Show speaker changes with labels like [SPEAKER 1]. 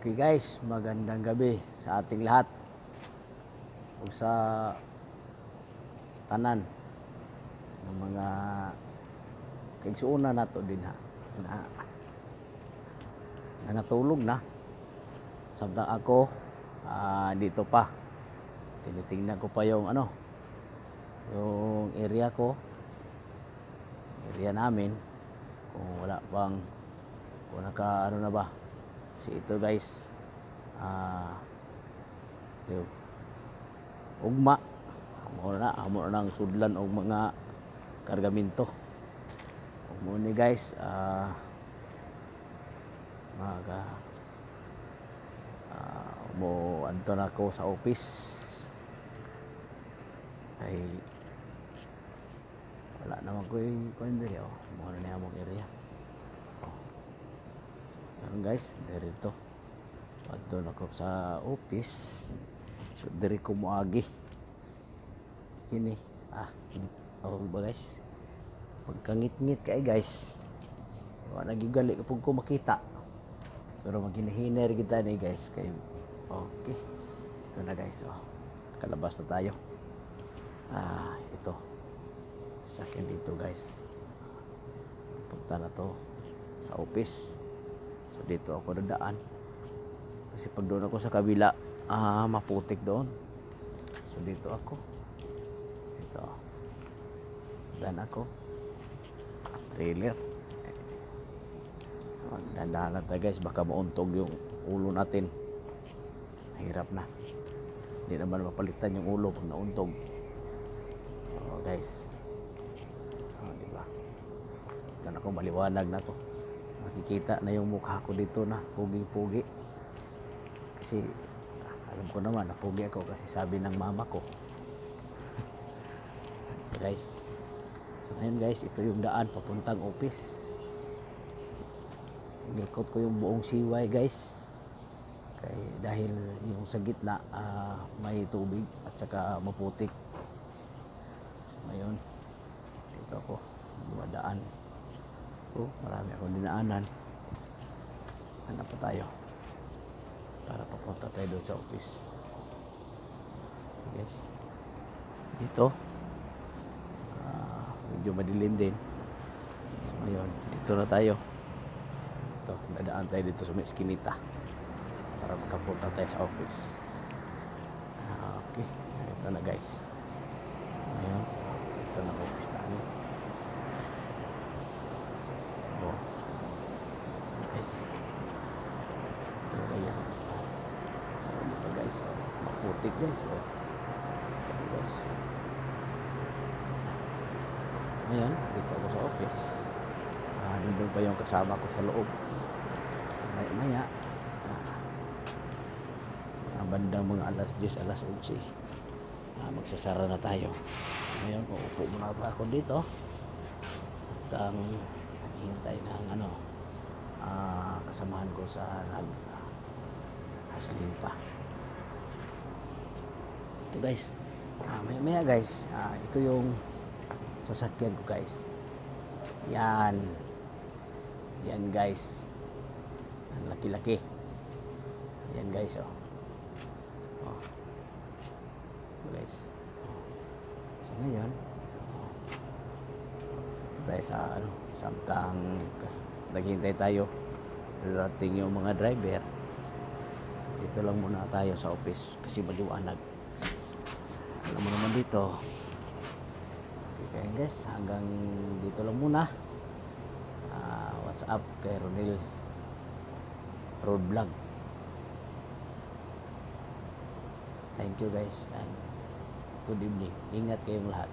[SPEAKER 1] Okay guys, magandang gabi sa ating lahat o sa tanan ng mga kaigsuuna nato din ha na natulog na samtang ako dito pa tinitingnan ko pa yung yung area namin kung wala bang kung na ba kasi ito guys yung ugma amo na ang sudlan og mga kargamento ug ni guys mo adto na ako sa office ay wala naman ko yung diri mo na niya among area guys, dito adto na ko sa office so diri ko moagi kini ba guys pagkangit-ngit kay guys wala nagigali pug ko makita pero maginihiner kita ni guys kay okay ito na guys kalabas na tayo ito sakyan dito guys punta na to sa office. So dito ako dadaan kasi pag doon ako sa kabila maputik doon. So dito ako dan ako trailer dandahan na tayo guys baka mauntog yung ulo natin hirap na hindi naman mapalitan yung ulo pag nauntog guys diba ito na ako maliwanag na to makikita na yung mukha ko dito na pugi-pugi kasi alam ko naman na pugi ako kasi sabi ng mama ko guys so ngayon guys ito yung daan papuntang office inikot ko yung buong siway guys dahil yung sa gitna may tubig at saka maputik so ngayon dito ako dumadaan marami akong dinaanan. Hanap pa tayo para papunta tayo doon sa office. Yes. Dito medyo madilim din. So ngayon, dito na tayo. Ito, dadaan tayo dito sa Meskinita para makapunta tayo sa office. Okay, ito na guys. So ngayon, ito na office namin. Guys ito guys maputik guys guys ngayon dito ako sa office nandun pa yung kasama ko sa loob so maya bandang mga alas 10 alas 11 magsasara na tayo ngayon uupo muna ako dito sa hintay ng kasamahan ko sa Haslin pa ito guys maya guys ito yung sasakyan ko guys yan guys ang laki-laki yan guys guys so ngayon ito tayo sa samtang naghintay tayo dating yung mga driver dito lang muna tayo sa office kasi maliwanag alam mo naman dito okay guys hanggang dito lang muna what's up kay Ronil Road Vlog thank you guys and good evening ingat kayong lahat.